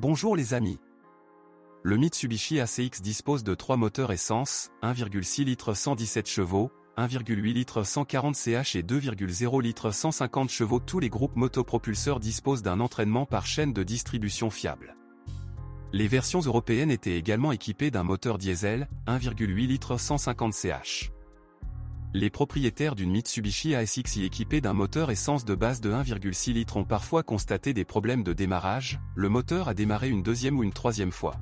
Bonjour les amis. Le Mitsubishi ACX dispose de 3 moteurs essence, 1,6 litre 117 chevaux, 1,8 litre 140 ch et 2,0 litre 150 chevaux. Tous les groupes motopropulseurs disposent d'un entraînement par chaîne de distribution fiable. Les versions européennes étaient également équipées d'un moteur diesel, 1,8 litre 150 ch. Les propriétaires d'une Mitsubishi ASX équipée d'un moteur essence de base de 1,6 litre ont parfois constaté des problèmes de démarrage, le moteur a démarré une deuxième ou une troisième fois.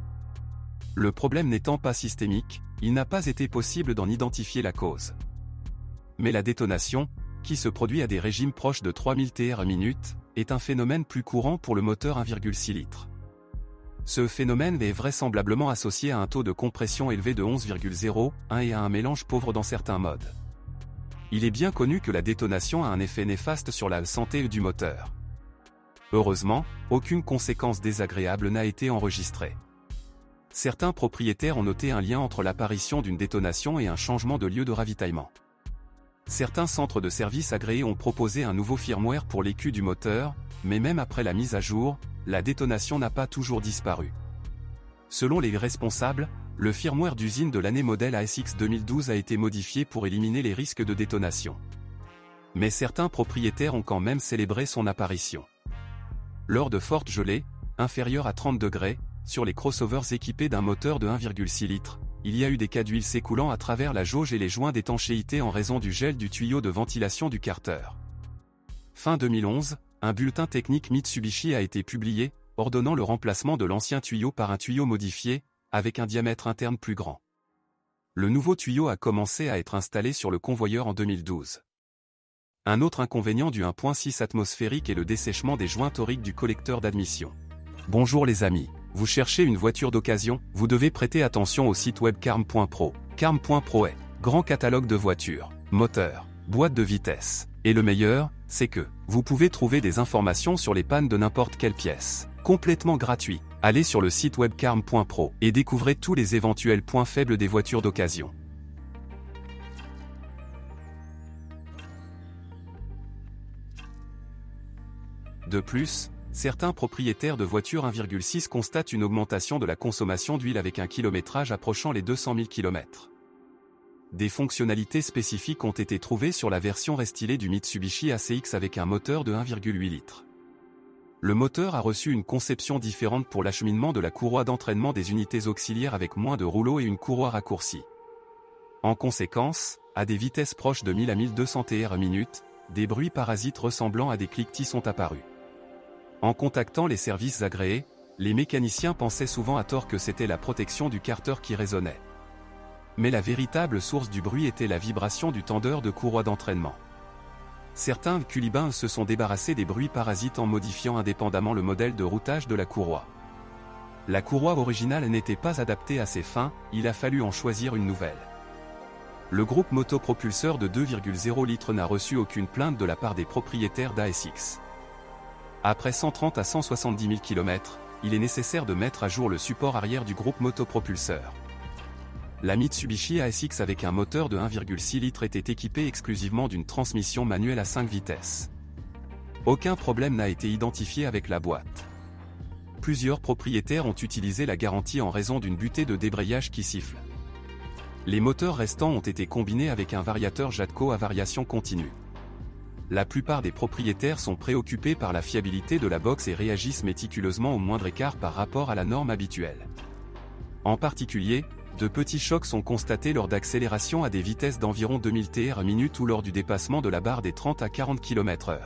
Le problème n'étant pas systémique, il n'a pas été possible d'en identifier la cause. Mais la détonation, qui se produit à des régimes proches de 3000 Tr/minute, est un phénomène plus courant pour le moteur 1,6 litre. Ce phénomène est vraisemblablement associé à un taux de compression élevé de 11,01 et à un mélange pauvre dans certains modes. Il est bien connu que la détonation a un effet néfaste sur la santé du moteur. Heureusement, aucune conséquence désagréable n'a été enregistrée. Certains propriétaires ont noté un lien entre l'apparition d'une détonation et un changement de lieu de ravitaillement. Certains centres de service agréés ont proposé un nouveau firmware pour l'écu du moteur, mais même après la mise à jour, la détonation n'a pas toujours disparu. Selon les responsables, le firmware d'usine de l'année modèle ASX 2012 a été modifié pour éliminer les risques de détonation. Mais certains propriétaires ont quand même célébré son apparition. Lors de fortes gelées, inférieures à 30 degrés, sur les crossovers équipés d'un moteur de 1,6 litre, il y a eu des cas d'huile s'écoulant à travers la jauge et les joints d'étanchéité en raison du gel du tuyau de ventilation du carter. Fin 2011, un bulletin technique Mitsubishi a été publié, ordonnant le remplacement de l'ancien tuyau par un tuyau modifié, avec un diamètre interne plus grand. Le nouveau tuyau a commencé à être installé sur le convoyeur en 2012. Un autre inconvénient du 1.6 atmosphérique est le dessèchement des joints toriques du collecteur d'admission. Bonjour les amis, vous cherchez une voiture d'occasion, vous devez prêter attention au site web carm.pro. Carm.pro est grand catalogue de voitures, moteurs, boîtes de vitesse. Et le meilleur, c'est que vous pouvez trouver des informations sur les pannes de n'importe quelle pièce, complètement gratuit. Allez sur le site web carm.pro et découvrez tous les éventuels points faibles des voitures d'occasion. De plus, certains propriétaires de voitures 1,6 constatent une augmentation de la consommation d'huile avec un kilométrage approchant les 200 000 km. Des fonctionnalités spécifiques ont été trouvées sur la version restylée du Mitsubishi ACX avec un moteur de 1,8 litre. Le moteur a reçu une conception différente pour l'acheminement de la courroie d'entraînement des unités auxiliaires avec moins de rouleaux et une courroie raccourcie. En conséquence, à des vitesses proches de 1000 à 1200 Tr/minute, des bruits parasites ressemblant à des cliquetis sont apparus. En contactant les services agréés, les mécaniciens pensaient souvent à tort que c'était la protection du carter qui résonnait. Mais la véritable source du bruit était la vibration du tendeur de courroie d'entraînement. Certains culibins se sont débarrassés des bruits parasites en modifiant indépendamment le modèle de routage de la courroie. La courroie originale n'était pas adaptée à ces fins, il a fallu en choisir une nouvelle. Le groupe motopropulseur de 2,0 litres n'a reçu aucune plainte de la part des propriétaires d'ASX. Après 130 à 170 000 km, il est nécessaire de mettre à jour le support arrière du groupe motopropulseur. La Mitsubishi ASX avec un moteur de 1,6 litre était équipée exclusivement d'une transmission manuelle à 5 vitesses. Aucun problème n'a été identifié avec la boîte. Plusieurs propriétaires ont utilisé la garantie en raison d'une butée de débrayage qui siffle. Les moteurs restants ont été combinés avec un variateur Jatco à variation continue. La plupart des propriétaires sont préoccupés par la fiabilité de la box et réagissent méticuleusement au moindre écart par rapport à la norme habituelle. En particulier, de petits chocs sont constatés lors d'accélération à des vitesses d'environ 2000 Tr/minute ou lors du dépassement de la barre des 30 à 40 km/h.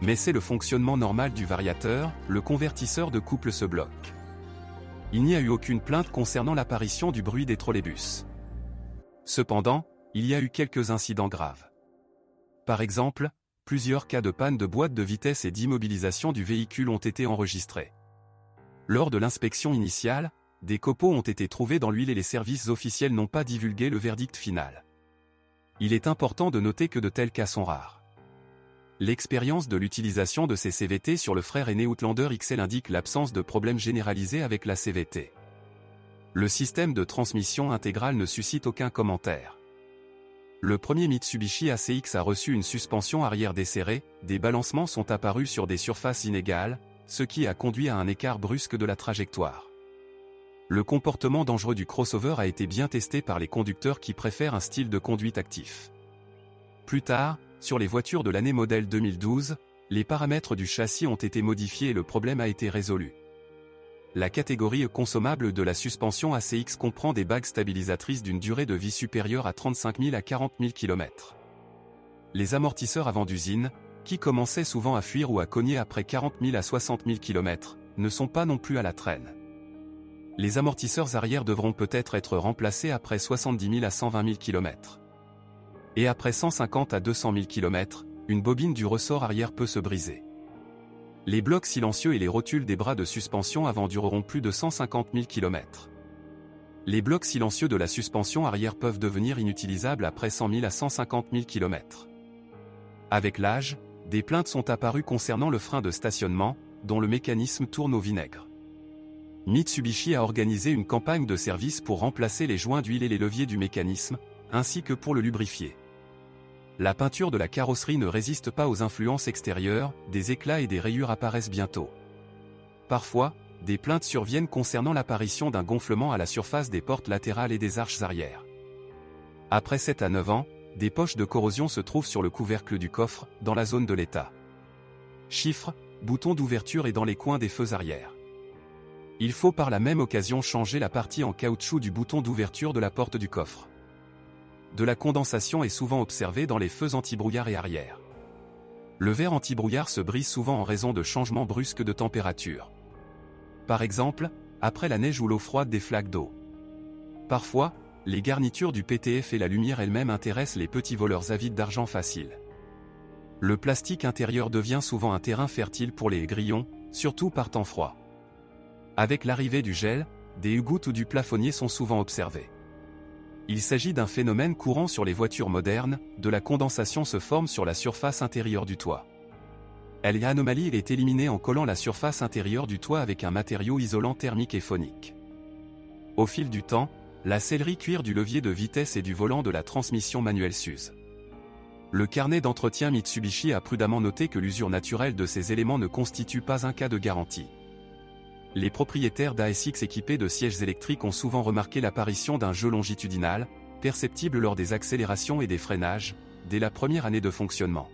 Mais c'est le fonctionnement normal du variateur, le convertisseur de couple se bloque. Il n'y a eu aucune plainte concernant l'apparition du bruit des trolleybus. Cependant, il y a eu quelques incidents graves. Par exemple, plusieurs cas de panne de boîte de vitesse et d'immobilisation du véhicule ont été enregistrés. Lors de l'inspection initiale, des copeaux ont été trouvés dans l'huile et les services officiels n'ont pas divulgué le verdict final. Il est important de noter que de tels cas sont rares. L'expérience de l'utilisation de ces CVT sur le frère aîné Outlander XL indique l'absence de problème généralisé avec la CVT. Le système de transmission intégrale ne suscite aucun commentaire. Le premier Mitsubishi ACX a reçu une suspension arrière desserrée, des balancements sont apparus sur des surfaces inégales, ce qui a conduit à un écart brusque de la trajectoire. Le comportement dangereux du crossover a été bien testé par les conducteurs qui préfèrent un style de conduite actif. Plus tard, sur les voitures de l'année modèle 2012, les paramètres du châssis ont été modifiés et le problème a été résolu. La catégorie consommable de la suspension ACX comprend des bagues stabilisatrices d'une durée de vie supérieure à 35 000 à 40 000 km. Les amortisseurs avant d'usine, qui commençaient souvent à fuir ou à cogner après 40 000 à 60 000 km, ne sont pas non plus à la traîne. Les amortisseurs arrière devront peut-être être remplacés après 70 000 à 120 000 km. Et après 150 à 200 000 km, une bobine du ressort arrière peut se briser. Les blocs silencieux et les rotules des bras de suspension avant dureront plus de 150 000 km. Les blocs silencieux de la suspension arrière peuvent devenir inutilisables après 100 000 à 150 000 km. Avec l'âge, des plaintes sont apparues concernant le frein de stationnement, dont le mécanisme tourne au vinaigre. Mitsubishi a organisé une campagne de service pour remplacer les joints d'huile et les leviers du mécanisme, ainsi que pour le lubrifier. La peinture de la carrosserie ne résiste pas aux influences extérieures, des éclats et des rayures apparaissent bientôt. Parfois, des plaintes surviennent concernant l'apparition d'un gonflement à la surface des portes latérales et des arches arrière. Après 7 à 9 ans, des poches de corrosion se trouvent sur le couvercle du coffre, dans la zone de l'état. Chiffres, boutons d'ouverture et dans les coins des feux arrière. Il faut par la même occasion changer la partie en caoutchouc du bouton d'ouverture de la porte du coffre. De la condensation est souvent observée dans les feux anti-brouillard et arrière. Le verre anti-brouillard se brise souvent en raison de changements brusques de température. Par exemple, après la neige ou l'eau froide des flaques d'eau. Parfois, les garnitures du PTF et la lumière elle-même intéressent les petits voleurs avides d'argent facile. Le plastique intérieur devient souvent un terrain fertile pour les grillons, surtout par temps froid. Avec l'arrivée du gel, des gouttes ou du plafonnier sont souvent observées. Il s'agit d'un phénomène courant sur les voitures modernes, de la condensation se forme sur la surface intérieure du toit. L'anomalie est éliminée en collant la surface intérieure du toit avec un matériau isolant thermique et phonique. Au fil du temps, la sellerie cuir du levier de vitesse et du volant de la transmission manuelle s'use. Le carnet d'entretien Mitsubishi a prudemment noté que l'usure naturelle de ces éléments ne constitue pas un cas de garantie. Les propriétaires d'ASX équipés de sièges électriques ont souvent remarqué l'apparition d'un jeu longitudinal, perceptible lors des accélérations et des freinages, dès la première année de fonctionnement.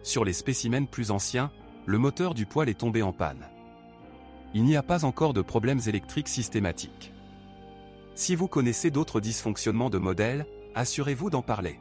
Sur les spécimens plus anciens, le moteur du poêle est tombé en panne. Il n'y a pas encore de problèmes électriques systématiques. Si vous connaissez d'autres dysfonctionnements de modèle, assurez-vous d'en parler.